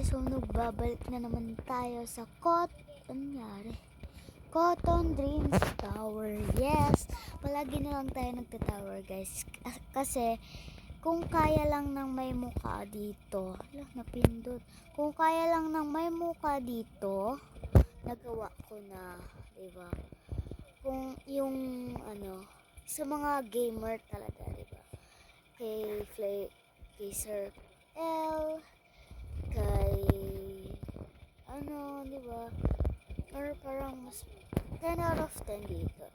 So nagbabalik na naman tayo sa Cotton Dreams Tower. Yes, palagi na lang tayo nagta-tower guys. Kasi kung kaya lang ng may mukha dito, napindot. Kung kaya lang ng may mukha dito, nagawa ko na, diba? Kung yung sa mga gamer talaga, diba? Kay Sir L, kay diba? Or parang mas 10 out of 10 dito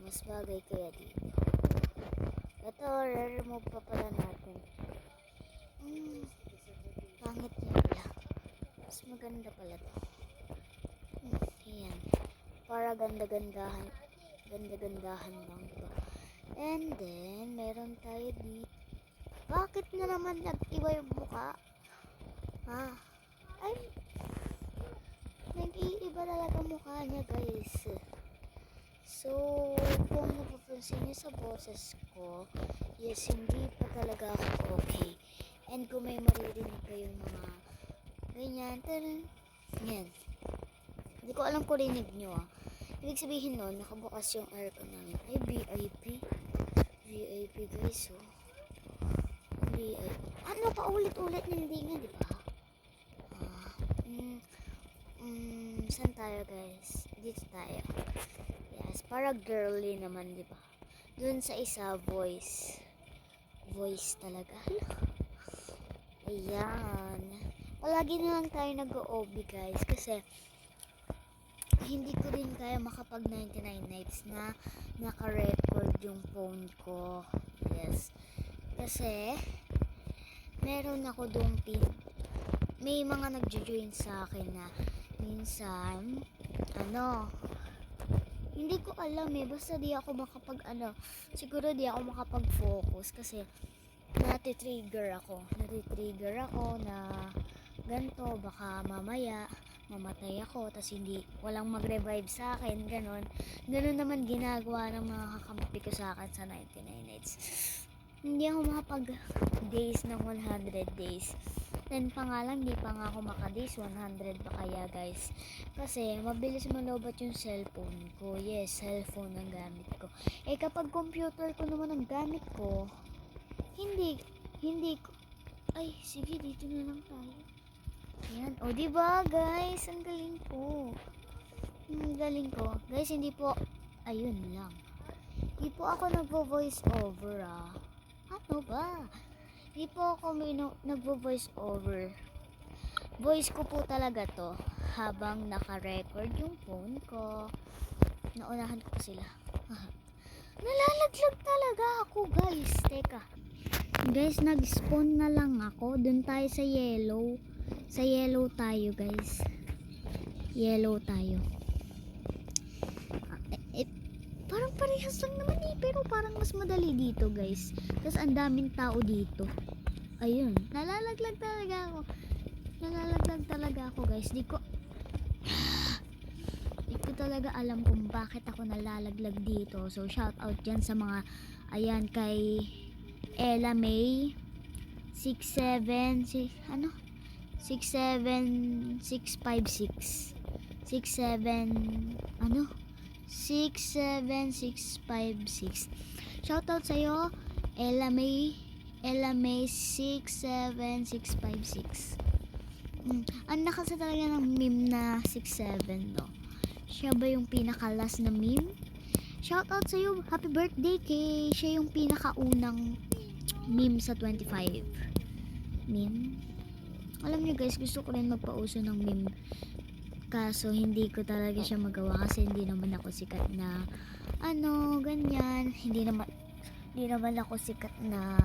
mas bagay kaya dito. Ito, re-remove pa pala natin. Pangit niya pala, mas maganda pala to. Ayan, para ganda-gandahan lang to. And then meron tayo dito. Bakit na naman nag-iba yung mukha? Ay, nag-iiba talaga mukha niya guys. So, kung napapansin niyo sa boses ko, yes, hindi pa talaga ako okay. And kung may maririnig kayong mga ganyan, yan. Hindi ko alam kung rinig nyo Ibig sabihin nun, nakabukas yung aircon namin. Ay, VIP guys, VIP. Pa ulit-ulit hindi nga, di ba? Saan tayo guys? Dito tayo. Yes, para girly naman, di ba? Dun sa isa, voice talaga. Ayan. Palagi na lang tayo nag-OB guys kasi hindi ko din kaya makapag 99 nights na naka-record yung phone ko. Yes. Kasi meron ako doon may mga nagjo-join sa akin na minsan hindi ko alam basta di ako siguro di ako makapag-focus kasi natitrigger ako na ganto, baka mamaya mamatay ako tas walang mag-revive sa akin, ganon naman ginagawa ng mga kakampi ko sa akin sa 99 nights. Hindi ako makapag days ng 100 days. Then pa nga lang, di pa nga ako maka-days 100 pa kaya guys. Kasi mabilis malobat yung cellphone ko. Yes, cellphone ang gamit ko. Kapag computer ko naman ang gamit ko, hindi ko. Ay, sige, dito na lang tayo. Ayan. O, diba guys? Ang galing ko. Guys, hindi po, ayun lang. Hindi po ako nagvo-voice over Ano ba? Hindi po ako nagvo-voice over. Voice ko po talaga to habang naka-record yung phone ko. Naunahan ko sila. Nalalaglag talaga ako guys. Teka. Guys, nag-spawn na lang ako. Doon tayo sa yellow. Sa yellow tayo guys. Yellow tayo. Parang parehas lang naman pero parang mas madali dito guys. Tapos ang daming tao dito. Ayun, nalalaglag talaga ako guys. Di ko talaga alam kung bakit ako nalalaglag dito. So shout out dyan sa mga kay Ella May 67656 Shoutout sa'yo, Ella May 67656. Ang nakasa talaga ng meme na 67 no. Siya ba yung pinaka-last na meme? Shoutout sa'yo, happy birthday kay siya yung pinakaunang meme sa 25. Meme? Alam niyo guys, gusto ko rin magpauso ng meme. Kaso hindi ko talaga siya magawa kasi hindi naman ako sikat na ganyan. Hindi naman ako sikat na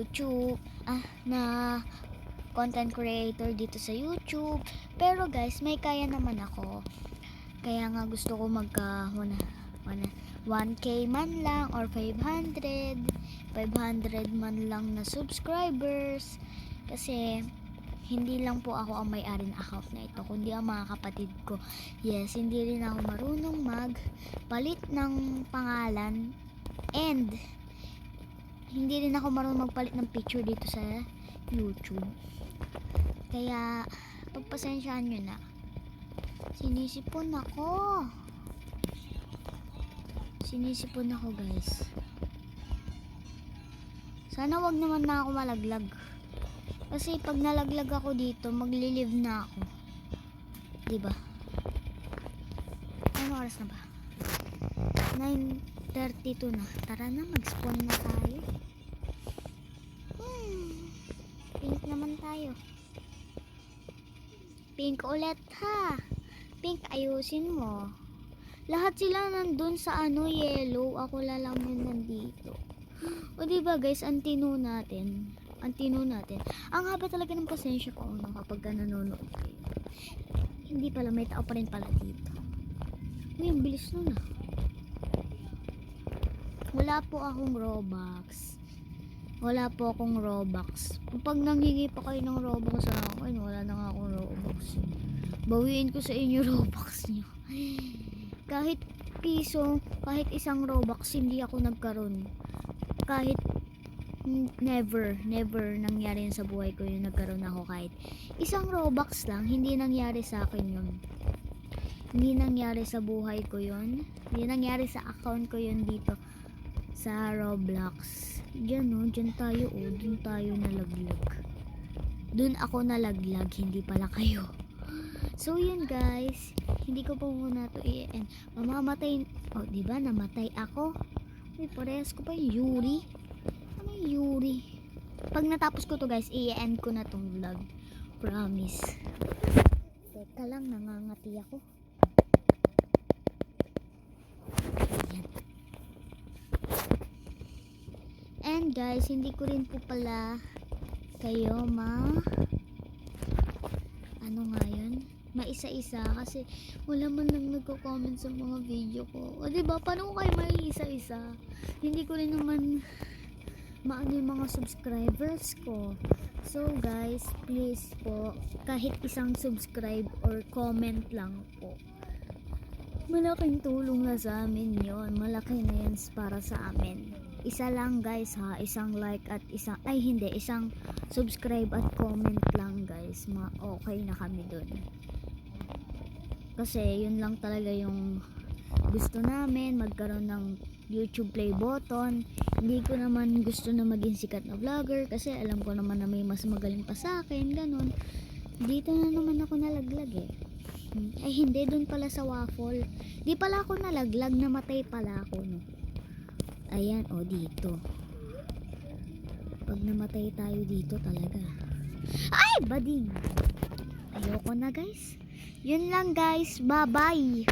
YouTube na content creator dito sa YouTube. Pero guys, may kaya naman ako. Kaya nga gusto ko 1K man lang or 500 man lang na subscribers. Kasi hindi lang po ako ang may-ari ng account na ito, kundi ang mga kapatid ko. Yes, hindi rin ako marunong magpalit ng pangalan and hindi rin ako marunong magpalit ng picture dito sa YouTube. Kaya, pagpasensyaan nyo na. Sinisipon ako. Sinisipon ako, guys. Sana wag naman na ako malaglag. Kasi pag nalaglag ako dito, magli-live na ako. Diba? Ano oras na ba? 9:32 na. Tara na, mag-spawn na tayo. Pink naman tayo. Pink ulit ha. Pink, ayusin mo. Lahat sila nandun sa yellow. Ako lang yun nandito. O diba guys, antino natin. Ang haba talaga ng pasensya ko kapag nanonood kayo. Hindi pala, may tao pa rin pala dito. Uy, ang bilis nun ah. Wala po akong Robux. Kapag nanghingi pa kayo ng Robux sa akin, wala na nga akong Robux. Bawiin ko sa inyo Robux nyo. Kahit piso, kahit isang Robux, hindi ako nagkaroon. Kahit never nangyari yun sa buhay ko yung nagkaroon ako kahit isang Robux lang. Hindi nangyari sa akin yun. Hindi nangyari sa buhay ko yun. Hindi nangyari sa account ko yun dito sa Roblox. Diyan tayo dun tayo nalaglag. Dun ako nalaglag, hindi pala kayo. So yun guys, hindi ko pa muna to i-end. Mamamatay, diba namatay ako. Uy, parehas ko pa yung Yuri. Ano yung Yuri? Pag natapos ko to guys, i-end ko na tong vlog. Promise. Teka lang, nangangati ako. Ayan. And guys, hindi ko rin po pala kayo ano nga yun? Maisa-isa kasi wala man lang nagko-comment sa mga video ko. O diba, paano ko kayo maisa-isa? Hindi ko rin naman maano yung mga subscribers ko. So guys, please po, kahit isang subscribe or comment lang po. Malaking tulong na sa amin yon. Malaki na yun para sa amin. Isa lang guys ha, isang like at isang subscribe at comment lang guys. Okay na kami dun. Kasi yun lang talaga yung gusto namin, magkaroon ng YouTube play button. Hindi ko naman gusto na maging sikat na vlogger kasi alam ko naman na may mas magaling pa sa akin, ganun. Dito na naman ako nalaglag eh. Ay hindi, dun pala sa waffle. Di pala ako nalaglag, namatay pala ako no. Ayan, dito. Pag namatay tayo dito talaga. Ay, bading! Ayoko na guys. Yun lang guys, bye bye!